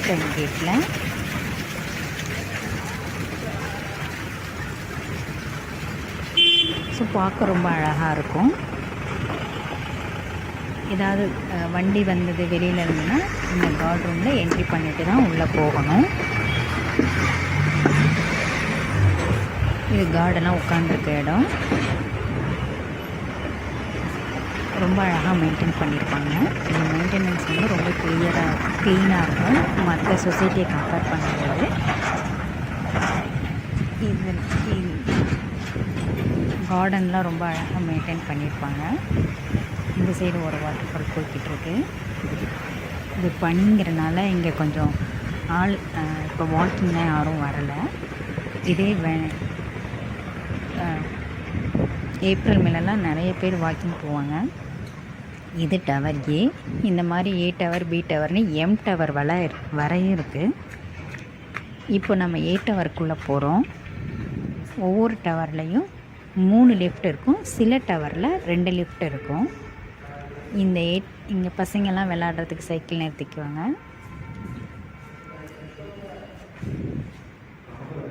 Front கேட்டில் so பார்க்க ரொம்ப அழகாக இருக்கும். ஏதாவது வண்டி வந்தது வெளியில் இருந்துன்னா இந்த கார்ட் ரூமில் என்ட்ரி பண்ணிட்டு தான் உள்ளே போகணும். இது கார்டெல்லாம் உட்காந்துருக்க இடம். ரொம்ப அழகாக மெயின்டைன் பண்ணியிருப்பாங்க. இந்த மெயின்டெனன்ஸ் வந்து ரொம்ப க்ளீனாக இருக்கும் மற்ற சொசைட்டியை கம்பேர் பண்ணும்போது. இது கார்டன்லாம் ரொம்ப அழகாக மெயின்டைன் பண்ணியிருப்பாங்க. இந்த சைடு ஒரு வாட்டர் ஃபால் போய்கிட்டுருக்கு. இது பனிங்கிறனால இங்கே கொஞ்சம் ஆள் இப்போ வாக்கிங்லாம் யாரும் வரலை. இதே ஏப்ரல் மேலெல்லாம் நிறைய பேர் வாக்கிங் போவாங்க. இது டவர் ஏ. இந்த மாதிரி ஏ டவர் பி டவர்னு எம் டவர் வரையும் இருக்குது. இப்போ நம்ம ஏ டவருக்குள்ளே போகிறோம். ஒவ்வொரு டவர்லேயும் 3 லிஃப்ட் இருக்கும். சில டவரில் 2 லிஃப்ட் இருக்கும். இங்கே பசங்கள்லாம் விளையாடுறதுக்கு சைக்கிள் நிறுத்திக்குவாங்க.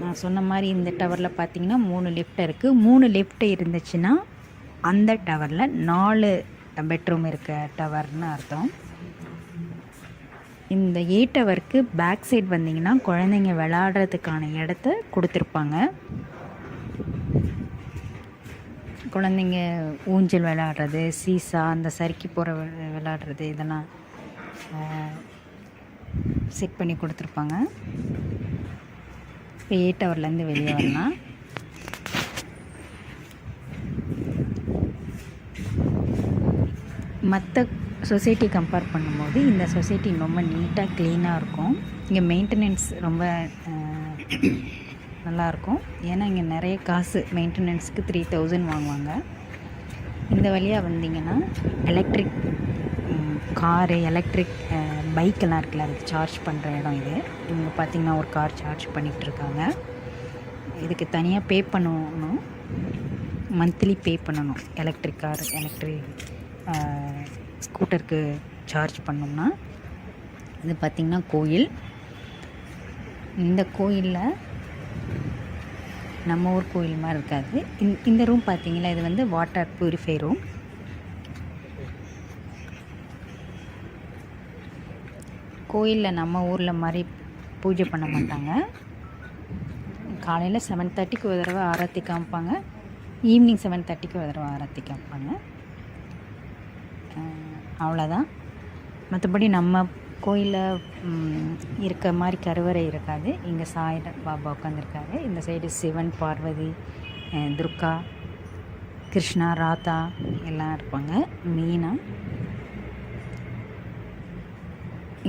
நான் சொன்ன மாதிரி இந்த டவரில் பார்த்தீங்கன்னா 3 லிஃப்ட் இருக்குது. 3 லிஃப்ட் இருந்துச்சுன்னா அந்த டவரில் 4 பெட்ரூம் இருக்க டவர்னு அர்த்தம். இந்த ஏ டவருக்கு பேக் சைடு வந்தீங்கன்னா குழந்தைங்க விளையாடுறதுக்கான இடத்த கொடுத்துருப்பாங்க. குழந்தைங்க ஊஞ்சல் விளையாடுறது, சீசா, அந்த சறுக்கி போகிற விளையாடுறது இதெல்லாம் செட் பண்ணி கொடுத்துருப்பாங்க. இப்போ ஏ டவர்லேருந்து வெளியே வரலாம். மற்ற சொசைட்டி கம்பேர் பண்ணும்போது இந்த சொசைட்டி ரொம்ப நீட்டாக க்ளீனாக இருக்கும். இங்கே மெயின்டெனன்ஸ் ரொம்ப நல்லாயிருக்கும். ஏன்னா இங்கே நிறைய காசு மெயின்டெனன்ஸுக்கு 3000 வாங்குவாங்க. இந்த வழியாக வந்தீங்கன்னா எலக்ட்ரிக் காரு, எலக்ட்ரிக் பைக்கெல்லாம் இருக்குல்ல, அதுக்கு சார்ஜ் பண்ணுற இடம் இது. இவங்க பார்த்திங்கன்னா ஒரு கார் சார்ஜ் பண்ணிகிட்டு இருக்காங்க. இதுக்கு தனியாக பே பண்ணணும், மந்த்லி பே பண்ணணும். எலக்ட்ரிக் கார், எலக்ட்ரிக் ஸ்கூட்டருக்கு சார்ஜ் பண்ணோம்னா. இது பார்த்திங்கன்னா கோயில். இந்த கோயிலில் நம்ம ஊர் கோயில் மாதிரி இருக்காது. இந்த ரூம் பார்த்திங்களா, இது வந்து வாட்டர் ப்யூரிஃபை ரூம். கோயிலில் நம்ம ஊரில் மாதிரி பூஜை பண்ண மாட்டாங்க. காலையில் 7:30க்கு ஒரு தடவை ஆரத்தி காமிப்பாங்க. ஈவினிங் 7:30க்கு ஒரு தடவை ஆரத்தி காமிப்பாங்க. அவ்வளோதான். மற்றபடி நம்ம கோயிலில் இருக்க மாதிரி கருவறை இருக்காது. இங்கே சாய் பாபா உட்காந்துருக்காரு. இந்த சைடு சிவன், பார்வதி, துர்கா, கிருஷ்ணா, ராதா எல்லாம் இருப்பாங்க. மெயினாக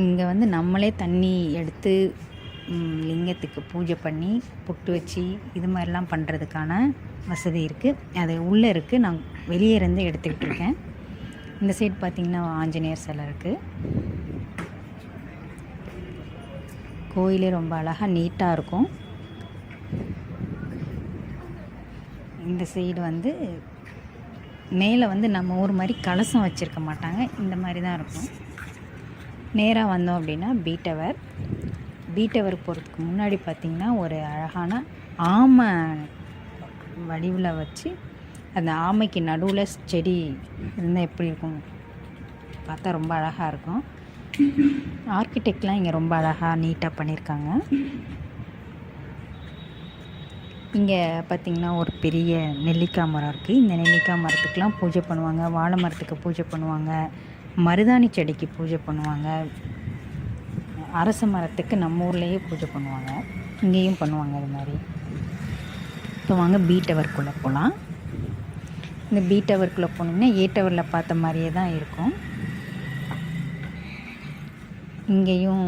இங்கே வந்து நம்மளே தண்ணி எடுத்து லிங்கத்துக்கு பூஜை பண்ணி பொட்டு வச்சு இது மாதிரிலாம் பண்ணுறதுக்கான வசதி இருக்குது. அது உள்ளே இருக்குது. நான் வெளியே இருந்து எடுத்துக்கிட்டு இருக்கேன். இந்த சைடு பார்த்திங்கன்னா ஆஞ்சநேயர் சிலை இருக்குது. கோயிலே ரொம்ப அழகாக நீட்டாக இருக்கும். இந்த சைடு வந்து மேலே வந்து நம்ம ஊர் மாதிரி கலசம் வச்சுருக்க மாட்டாங்க. இந்த மாதிரி தான் இருக்கும். நேராக வந்தோம் அப்படின்னா பி டவர். பி டவர் போகிறதுக்கு முன்னாடி பார்த்திங்கன்னா ஒரு அழகான ஆமை வடிவில் வச்சு, அந்த ஆமைக்கு நடுவில் செடி இருந்தால் எப்படி இருக்கும் பார்த்தா ரொம்ப அழகாக இருக்கும். ஆர்கிடெக்ட்லாம் இங்கே ரொம்ப அழகாக நீட்டாக பண்ணியிருக்காங்க. இங்கே பார்த்திங்கன்னா ஒரு பெரிய நெல்லிக்காய் மரம் இருக்குது. இந்த நெல்லிக்காய் மரத்துக்கெலாம் பூஜை பண்ணுவாங்க. வாழை மரத்துக்கு பூஜை பண்ணுவாங்க. மருதாணி செடிக்கு பூஜை பண்ணுவாங்க. அரச மரத்துக்கு நம்ம ஊர்லேயே பூஜை பண்ணுவாங்க. இங்கேயும் பண்ணுவாங்க அது மாதிரி. இப்போ வாங்க பி டவருக்குள்ளே போகலாம். இந்த பி டவருக்குள்ளே போனோம்னா ஏ டவரில் பார்த்த மாதிரியே தான் இருக்கும். இங்கேயும்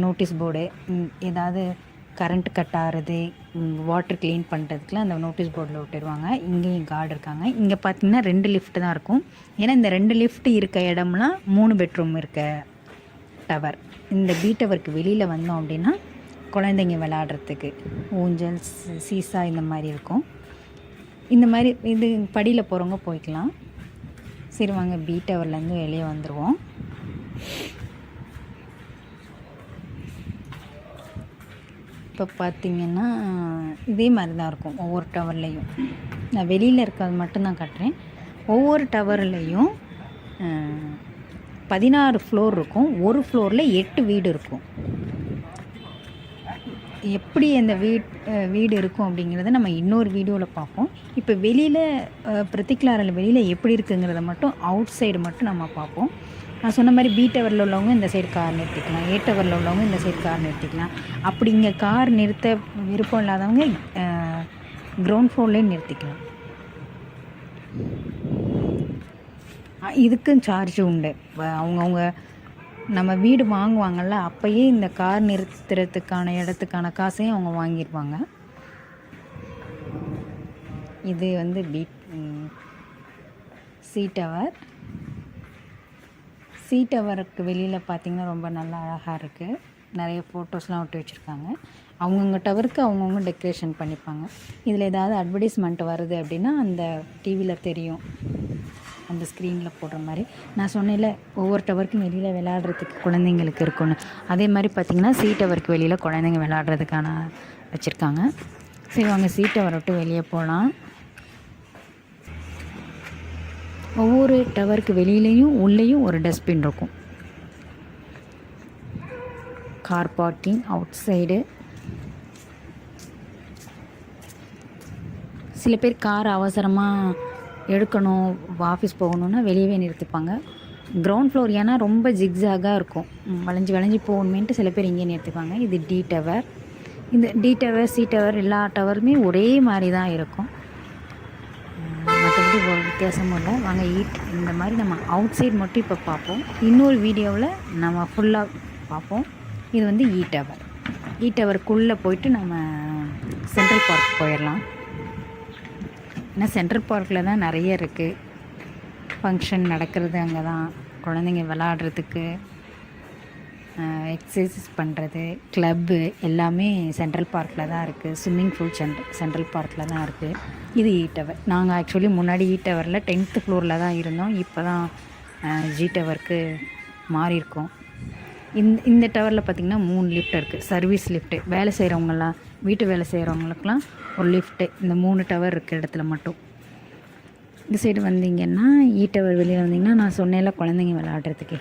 நோட்டீஸ் போர்டு, ஏதாவது கரண்ட் கட் ஆகிறது, வாட்டர் க்ளீன் பண்ணுறதுக்குலாம் அந்த நோட்டீஸ் போர்டில் விட்டுருவாங்க. இங்கேயும் கார்டு இருக்காங்க. இங்கே பார்த்திங்கன்னா 2 லிஃப்ட் தான் இருக்கும். ஏன்னா இந்த 2 லிஃப்ட் இருக்க இடம்லாம் 3 பெட்ரூம் இருக்க டவர். இந்த பி டவருக்கு வெளியில் வந்தோம் அப்படின்னா குழந்தைங்க விளையாடுறதுக்கு ஊஞ்சல், சீசா இந்த மாதிரி இருக்கும். இந்த மாதிரி இது படியில் போகிறவங்க போய்க்கலாம். சரி வாங்க பி டவர்லேருந்து வெளியே வந்துடுவோம். இப்போ பார்த்திங்கன்னா இதே மாதிரி தான் இருக்கும் ஒவ்வொரு டவர்லேயும். நான் வெளியில் இருக்கிறது மட்டும்தான் காட்டுறேன். ஒவ்வொரு டவர்லேயும் 16 ஃப்ளோர் இருக்கும். ஒரு ஃப்ளோரில் 8 வீடு இருக்கும். எப்படி அந்த வீடு இருக்கும் அப்படிங்கிறத நம்ம இன்னொரு வீடியோவில் பார்ப்போம். இப்போ வெளியில் பர்டிகுலரில் வெளியில் எப்படி இருக்குங்கிறத மட்டும் அவுட் சைடு மட்டும் நம்ம பார்ப்போம். நான் சொன்ன மாதிரி பி டவரில் உள்ளவங்க இந்த சைடு கார் நிறுத்திக்கலாம், ஏ டவரில் உள்ளவங்க இந்த சைடு கார் நிறுத்திக்கலாம். அப்படி இங்கே கார் நிறுத்த விருப்பம் இல்லாதவங்க கிரவுண்ட் ஃப்ளோர்லேயே நிறுத்திக்கலாம். இதுக்கும் சார்ஜ் உண்டு. அவங்கவுங்க நம்ம வீடு வாங்குவாங்கள்ல, அப்போயே இந்த கார் நிறுத்துறதுக்கான இடத்துக்கான காசையும் அவங்க வாங்கிடுவாங்க. இது வந்து சி டவருக்கு வெளியில் பார்த்திங்கன்னா ரொம்ப நல்லா அழகாக இருக்குது. நிறைய ஃபோட்டோஸ்லாம் ஒட்டி வச்சுருக்காங்க. அவங்கவுங்க டவருக்கு அவங்கவுங்க டெக்கரேஷன் பண்ணிப்பாங்க. இதில் ஏதாவது அட்வர்டைஸ்மெண்ட் வருது அப்படின்னா அந்த டிவியில் தெரியும், அந்த ஸ்க்ரீனில் போடுற மாதிரி. நான் சொன்னேன்ல ஒவ்வொரு டவருக்கும் வெளியில் விளையாடுறதுக்கு குழந்தைங்களுக்கு இருக்குன்னு, அதே மாதிரி பார்த்திங்கன்னா சி டவருக்கு வெளியில் குழந்தைங்க விளையாடுறதுக்கான வச்சுருக்காங்க. சரி வாங்க சி டவரை விட்டு வெளியே போகலாம். ஒவ்வொரு டவருக்கு வெளியிலையும் உள்ளேயும் ஒரு டஸ்ட்பின் இருக்கும். Car parking out side. சில பேர் கார் அவசரமாக எடுக்கணும், ஆஃபீஸ் போகணுன்னா வெளியவே நிறுத்திப்பாங்க. கிரவுண்ட் ஃப்ளோர் ஏன்னா ரொம்ப ஜிக்ஸாகாக இருக்கும், வளைஞ்சி வளைஞ்சி போகணுமேன்ட்டு சில பேர் இங்கே நிறுத்திப்பாங்க. இது டி டவர். இந்த டி டவர் சி டவர் எல்லா டவருமே ஒரே மாதிரி தான் இருக்கும், மற்றபடி ஒரு வித்தியாசமும் இல்லை. வாங்க இந்த மாதிரி நம்ம அவுட் சைடு மட்டும் இப்போ பார்ப்போம். இன்னொரு வீடியோவில் நம்ம ஃபுல்லாக பார்ப்போம். இது வந்து இ டவருக்குள்ளே போயிட்டு நம்ம சென்ட்ரல் பார்க் போயிடலாம். ஏன்னா சென்ட்ரல் பார்க்கில் தான் நிறைய இருக்குது. ஃபங்க்ஷன் நடக்கிறது அங்கே தான், குழந்தைங்க விளாடுறதுக்கு, எக்ஸசைஸ் பண்ணுறது, கிளப்பு எல்லாமே சென்ட்ரல் பார்க்கில் தான் இருக்குது. ஸ்விம்மிங் பூல் சென்ட்ரல் பார்க்கில் தான் இருக்குது. இது இ டவர். நாங்கள் ஆக்சுவலி முன்னாடி இ டவரில் 10th ஃப்ளோரில் தான் இருந்தோம். இப்போ தான் ஜி டவருக்கு மாறியிருக்கோம். இந்த டவரில் பார்த்திங்கன்னா 3 லிஃப்ட் இருக்குது. சர்வீஸ் லிஃப்ட்டு, வேலை செய்கிறவங்களாம், வீட்டு வேலை செய்கிறவங்களுக்குலாம் ஒரு லிஃப்ட்டு இந்த 3 டவர் இருக்கிற இடத்துல மட்டும். இந்த சைடு வந்தீங்கன்னா இ டவர் வெளியில் வந்தீங்கன்னா நான் சொன்னேன்ல குழந்தைங்க விளையாடுறதுக்கு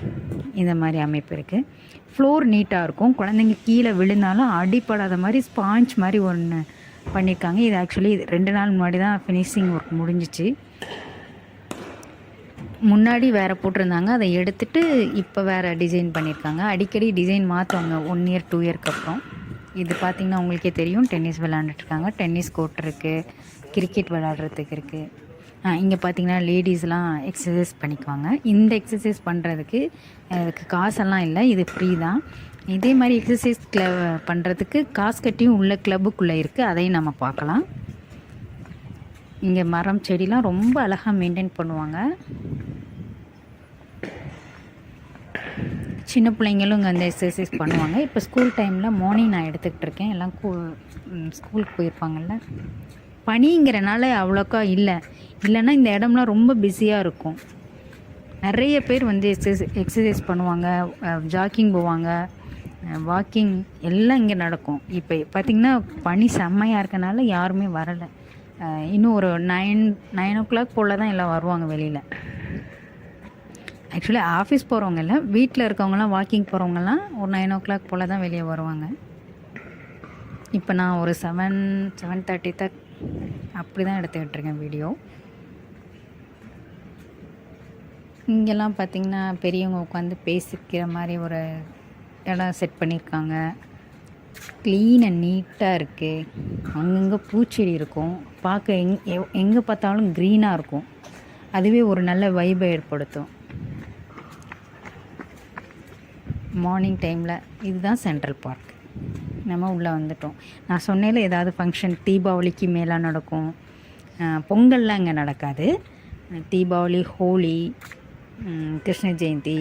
இந்த மாதிரி அமைப்பு இருக்குது. ஃப்ளோர் நீட்டாக இருக்கும். குழந்தைங்க கீழே விழுந்தாலும் அடிப்படாத மாதிரி ஸ்பாஞ்ச் மாதிரி ஒன்று பண்ணியிருக்காங்க. இது ஆக்சுவலி 2 நாள் முன்னாடி தான் ஃபினிஷிங் ஒர்க் முடிஞ்சிச்சு. முன்னாடி வேறு போட்டிருந்தாங்க, அதை எடுத்துகிட்டு இப்போ வேறு டிசைன் பண்ணியிருக்காங்க. அடிக்கடி டிசைன் மாற்றுவாங்க 1 இயர் 2 இயர்க்கு அப்புறம். இது பார்த்திங்கன்னா உங்களுக்கே தெரியும், டென்னிஸ் விளாண்டுட்ருக்காங்க. டென்னிஸ் கோர்ட் இருக்குது, கிரிக்கெட் விளாடுறதுக்கு இருக்குது. இங்கே பார்த்திங்கன்னா லேடிஸ்லாம் எக்ஸசைஸ் பண்ணிக்குவாங்க. இந்த எக்ஸசைஸ் பண்ணுறதுக்கு அதுக்கு காசெல்லாம் இல்லை, இது ஃப்ரீ தான். இதே மாதிரி எக்ஸசைஸ் பண்ணுறதுக்கு காசு கட்டியும் உள்ள கிளப்புக்குள்ளே இருக்குது, அதையும் நம்ம பார்க்கலாம். இங்கே மரம் செடிலாம் ரொம்ப அழகாக மெயின்டைன் பண்ணுவாங்க. சின்ன பிள்ளைங்களும் இங்கே அந்த எக்ஸசைஸ் பண்ணுவாங்க. இப்போ ஸ்கூல் டைமில் மார்னிங் நான் எடுத்துக்கிட்டு இருக்கேன். எல்லாம் ஸ்கூலுக்கு போயிருப்பாங்கள்ல. பனிங்கிறனால அவ்வளோக்கா இல்லைன்னா இந்த இடம்லாம் ரொம்ப பிஸியாக இருக்கும். நிறைய பேர் வந்து எக்ஸசைஸ் பண்ணுவாங்க, ஜாக்கிங் போவாங்க, வாக்கிங் எல்லாம் இங்கே நடக்கும். இப்போ பார்த்திங்கன்னா பனி செம்மையாக இருக்கனால யாருமே வரலை. இன்னும் ஒரு 9 o'clock போல் தான் எல்லாம் வருவாங்க வெளியில். ஆக்சுவலி ஆஃபீஸ் போகிறவங்க இல்லை, வீட்டில் இருக்கவங்களாம் வாக்கிங் போகிறவங்கலாம் ஒரு 9 o'clock போல் தான் வெளியே வருவாங்க. இப்போ நான் ஒரு 7:30 அப்படி தான் எடுத்துக்கிட்டு இருக்கேன் வீடியோ. இங்கெல்லாம் பார்த்திங்கன்னா பெரியவங்க உட்காந்து பேசிக்கிற மாதிரி ஒரு இடம் செட் பண்ணியிருக்காங்க. க்ளீன் அண்ட் நீட்டாக இருக்குது. அங்கங்கே பூச்செடி இருக்கும், பார்க்க எங்கே பார்த்தாலும் க்ரீனாக இருக்கும். அதுவே ஒரு நல்ல வைபை ஏற்படுத்தும் மார்னிங் டைமில். இதுதான் சென்ட்ரல் பார்க். நம்ம உள்ளே வந்துட்டோம். நான் சொன்னேன்ல ஏதாவது ஃபங்க்ஷன் தீபாவளிக்கு மேலே நடக்கும், பொங்கல்லாம் இங்கே நடக்காது. Deepavali, Holi, Krishna Jayanthi,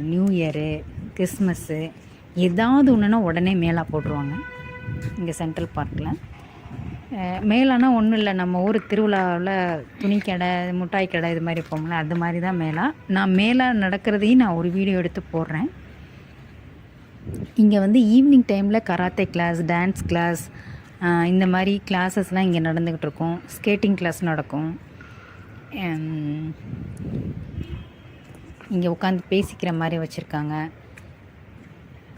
new year, Christmas ஏதாவது ஒன்றுனா உடனே மேளா போட்டுருவாங்க இங்கே சென்ட்ரல் பார்க்கில். மேளானா ஒன்றும் இல்லை, நம்ம ஊர் திருவிழாவில் துணிக்கடை, மிட்டாய் கடை இது மாதிரி போகல, அது மாதிரி தான் மேளா. நான் மேளா நடக்கிறதையும் நான் ஒரு வீடியோ எடுத்து போடுறேன். இங்கே வந்து ஈவினிங் டைமில் கராத்தே கிளாஸ், டான்ஸ் கிளாஸ், இந்த மாதிரி கிளாஸஸ்லாம் இங்கே நடந்துக்கிட்டு இருக்கும். ஸ்கேட்டிங் கிளாஸ் நடக்கும். இங்கே உட்காந்து பேசிக்கிற மாதிரி வச்சுருக்காங்க.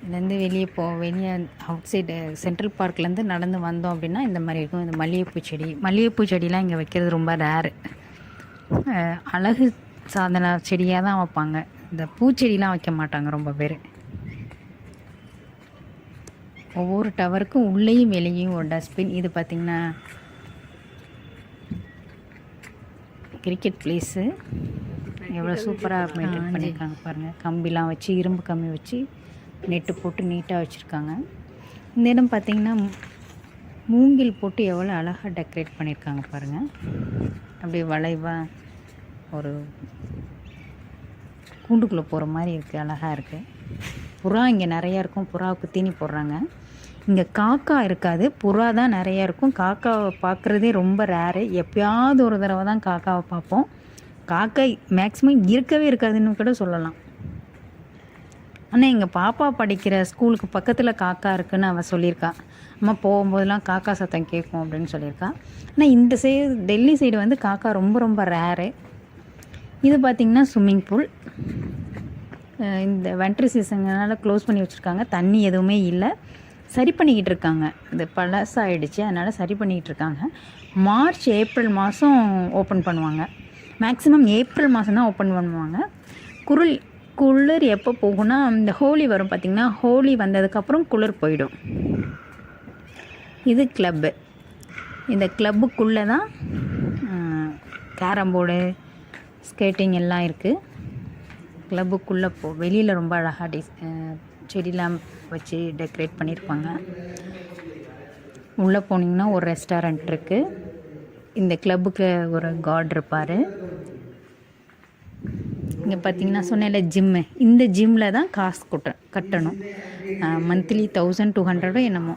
இதுலேருந்து வெளியே அவுட் சைடு சென்ட்ரல் பார்க்லேருந்து நடந்து வந்தோம் அப்படின்னா இந்த மாதிரி இருக்கும். இந்த மல்லிகைப்பூ செடிலாம் இங்கே வைக்கிறது ரொம்ப ரேரு. அழகு சாதன செடியாக தான் வைப்பாங்க. இந்த பூச்செடிலாம் வைக்க மாட்டாங்க ரொம்ப பேர். ஒவ்வொரு டவருக்கும் உள்ளேயும் வெளியும் ஒரு டஸ்ட்பின். இது பார்த்திங்கன்னா கிரிக்கெட் பிளேஸு. எவ்வளோ சூப்பராக மெயின்டைன் பண்ணியிருக்காங்க பாருங்கள். கம்பிலாம் வச்சு, இரும்பு கம்பி வச்சு நெட்டு போட்டு நீட்டாக வச்சுருக்காங்க. இந்த இடம் பார்த்திங்கன்னா மூங்கில் போட்டு எவ்வளோ அழகாக டெக்கரேட் பண்ணியிருக்காங்க பாருங்கள். அப்படியே வளைவாக ஒரு கூண்டுக்குள்ளே போகிற மாதிரி இருக்குது. அழகாக இருக்குது. புறா இங்கே நிறையா இருக்கும். புறாவுக்கு தீனி போடுறாங்க. இங்கே காக்கா இருக்காது, புறா தான் நிறையா இருக்கும். காக்காவை பார்க்குறதே ரொம்ப ரேரு. எப்போயாவது ஒரு தடவை தான் காக்காவை பார்ப்போம். காக்கா மேக்ஸிமம் இருக்கவே இருக்காதுன்னு கூட சொல்லலாம். ஆனால் எங்கள் பாப்பா படிக்கிற ஸ்கூலுக்கு பக்கத்தில் காக்கா இருக்குதுன்னு அவள் சொல்லியிருக்கா. அம்மா போகும்போதெல்லாம் காக்கா சத்தம் கேட்கும் அப்படின்னு சொல்லியிருக்கா. ஆனால் இந்த சைடு டெல்லி சைடு வந்து காக்கா ரொம்ப ரொம்ப ரேரு. இது பார்த்திங்கன்னா ஸ்விம்மிங் பூல். இந்த வின்டர் சீசன்னால க்ளோஸ் பண்ணி வச்சுருக்காங்க. தண்ணி எதுவுமே இல்லை. சரி பண்ணிக்கிட்டு இருக்காங்க. இது பழசாயிடுச்சு, அதனால் சரி பண்ணிக்கிட்டு இருக்காங்க. மார்ச் ஏப்ரல் மாதம் ஓப்பன் பண்ணுவாங்க. மேக்ஸிமம் ஏப்ரல் மாதம் தான் ஓப்பன் பண்ணுவாங்க. குளிர் எப்போ போகும்னா இந்த ஹோலி வரும் பார்த்திங்கன்னா, ஹோலி வந்ததுக்கப்புறம் குளிர் போயிடும். இது கிளப்பு. இந்த கிளப்புக்குள்ளே தான் கேரம் போர்டு, ஸ்கேட்டிங் எல்லாம் இருக்குது. கிளப்புக்குள்ளே வெளியில் ரொம்ப அழகாக செடிலாம் வச்சு டெக்கரேட் பண்ணியிருப்பாங்க. உள்ளே போனீங்கன்னா ஒரு ரெஸ்டாரண்ட் இருக்குது. இந்த கிளப்புக்கு ஒரு கார்டு இருப்பார். இங்கே பார்த்தீங்கன்னா சொன்னேன்ல ஜிம்மு. இந்த ஜிம்மில் தான் காசு கட்டணும். மந்த்லி 1200 என்னமோ.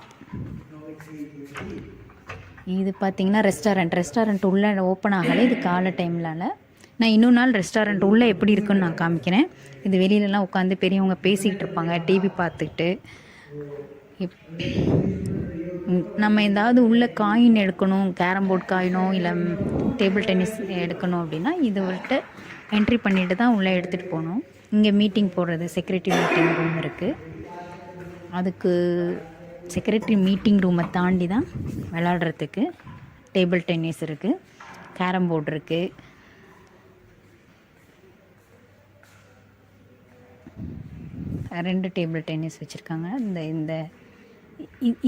இது பார்த்திங்கன்னா ரெஸ்டாரண்ட் உள்ளே ஓப்பன் ஆகலை. இது காலை டைம்லால். நான் இன்னொரு நாள் ரெஸ்டாரண்ட் உள்ளே எப்படி இருக்குன்னு நான் காமிக்கிறேன். இது வெளியிலலாம் உட்காந்து பெரியவங்க பேசிக்கிட்டு இருப்பாங்க, டிவி பார்த்துக்கிட்டு. நம்ம ஏதாவது உள்ள காயின் எடுக்கணும், கேரம் போர்டு காயினோ இல்லை டேபிள் டென்னிஸ் எடுக்கணும் அப்படின்னா இது விட்டு என்ட்ரி பண்ணிவிட்டு தான் உள்ளே எடுத்துகிட்டு போகணும். இங்கே மீட்டிங் போடுறது, செக்யூரிட்டி மீட்டிங் ரூம் இருக்குது. அதுக்கு செக்யூரிட்டி மீட்டிங் ரூமை தாண்டி தான் விளாடுறதுக்கு டேபிள் டென்னிஸ் இருக்குது, கேரம் போர்டு இருக்குது. ரெண்டு டேபிள் டென்னிஸ் வச்சுருக்காங்க. இந்த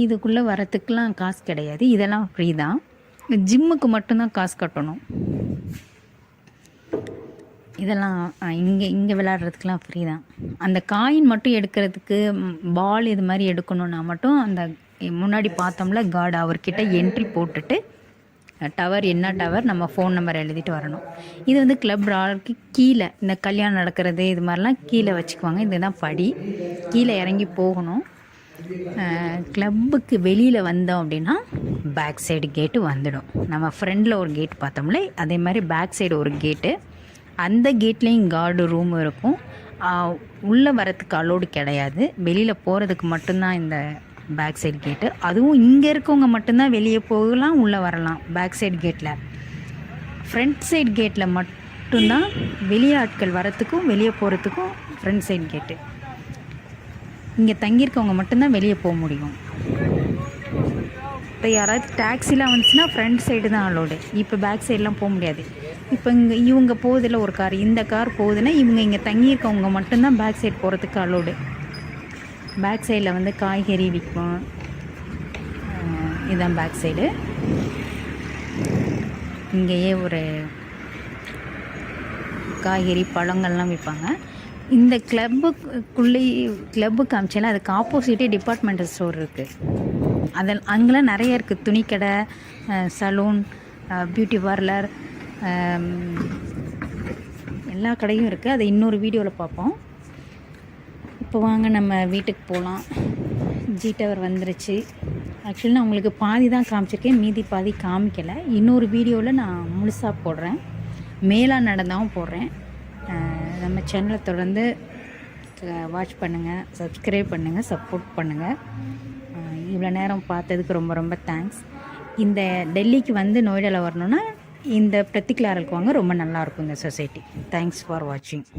இதுக்குள்ளே வரத்துக்கெலாம் காசு கிடையாது. இதெல்லாம் ஃப்ரீ தான். ஜிம்முக்கு மட்டும்தான் காசு கட்டணும். இதெல்லாம் இங்கே விளையாடுறதுக்கெலாம் ஃப்ரீ தான். அந்த காயின் மட்டும் எடுக்கிறதுக்கு, பால் இது மாதிரி எடுக்கணுன்னா மட்டும் அந்த முன்னாடி பார்த்தோம்ல கார்டு, அவர்கிட்ட என்ட்ரி போட்டுட்டு டவர் என்ன டவர் நம்ம ஃபோன் நம்பர் எழுதிட்டு வரணும். இது வந்து கிளப் ராக்கு கீழே இந்த கல்யாணம் நடக்கிறது இது மாதிரிலாம் கீழே வச்சுக்குவாங்க. இதுதான் படி. கீழே இறங்கி போகணும். கிளப்புக்கு வெளியில் வந்தோம் அப்படின்னா பேக் சைடு கேட்டு வந்துடும். நம்ம ஃப்ரண்டில் ஒரு கேட் பார்த்தோம்ல, அதே மாதிரி பேக் சைடு ஒரு கேட்டு. அந்த கேட்லேயும் கார்டு ரூம் இருக்கும். உள்ளே வரத்துக்கு அலோடு கிடையாது. வெளியில் போகிறதுக்கு மட்டும்தான் இந்த பேக் சைடு கேட்டு. அதுவும் இங்கே இருக்கவங்க மட்டும்தான் வெளியே போகலாம், உள்ளே வரலாம் பேக் சைடு கேட்டில். ஃப்ரண்ட் சைடு கேட்டில் மட்டும்தான் வெளியே ஆட்கள் வரத்துக்கும் வெளியே போகிறதுக்கும் ஃப்ரண்ட் சைடு கேட்டு. இங்கே தங்கியிருக்கவங்க மட்டும்தான் வெளியே போக முடியும். இப்போ யாராவது டாக்ஸிலாம் வந்துச்சுன்னா ஃப்ரண்ட் சைடு தான் அலோடு. இப்போ பேக் சைடெலாம் போக முடியாது. இப்போ இவங்க போகுதில்ல ஒரு கார், இந்த கார் போகுதுன்னா இவங்க இங்கே தங்கியிருக்கவங்க மட்டும்தான் பேக் சைடு போகிறதுக்கு அலோடு. பேக் சைடில் வந்து காய்கறி விற்கும். இதுதான் பேக் சைடு. இங்கேயே ஒரு காய்கறி பழங்கள்லாம் விற்பாங்க. இந்த கிளப்புக்கு காமிச்சால அதுக்கு ஆப்போசிட்டே டிபார்ட்மெண்டல் ஸ்டோர் இருக்குது. அங்கெல்லாம் நிறைய இருக்குது. துணிக்கடை, சலூன், பியூட்டி பார்லர், எல்லா கடையும் இருக்குது. அதை இன்னொரு வீடியோவில் பார்ப்போம். இப்போ வாங்க நம்ம வீட்டுக்கு போகலாம். ஜி டவர் வந்துருச்சு. ஆக்சுவலி நான் உங்களுக்கு பாதி தான் காமிச்சிருக்கேன், மீதி பாதி காமிக்கலை. இன்னொரு வீடியோவில் நான் முழுசாக போடுறேன், மேலாக நடந்தாவும் போடுறேன். நம்ம சேனலை தொடர்ந்து வாட்ச் பண்ணுங்கள், சப்ஸ்கிரைப் பண்ணுங்கள், சப்போர்ட் பண்ணுங்கள். இவ்வளோ நேரம் பார்த்ததுக்கு ரொம்ப ரொம்ப தேங்க்ஸ். இந்த டெல்லிக்கு வந்து நோய்டாவில் வரணுன்னா இந்த பிரத்திக்லாரலுக்கு வாங்க, ரொம்ப நல்லாயிருக்கும் இந்த சொசைட்டி. தேங்க்ஸ் ஃபார் வாட்சிங்.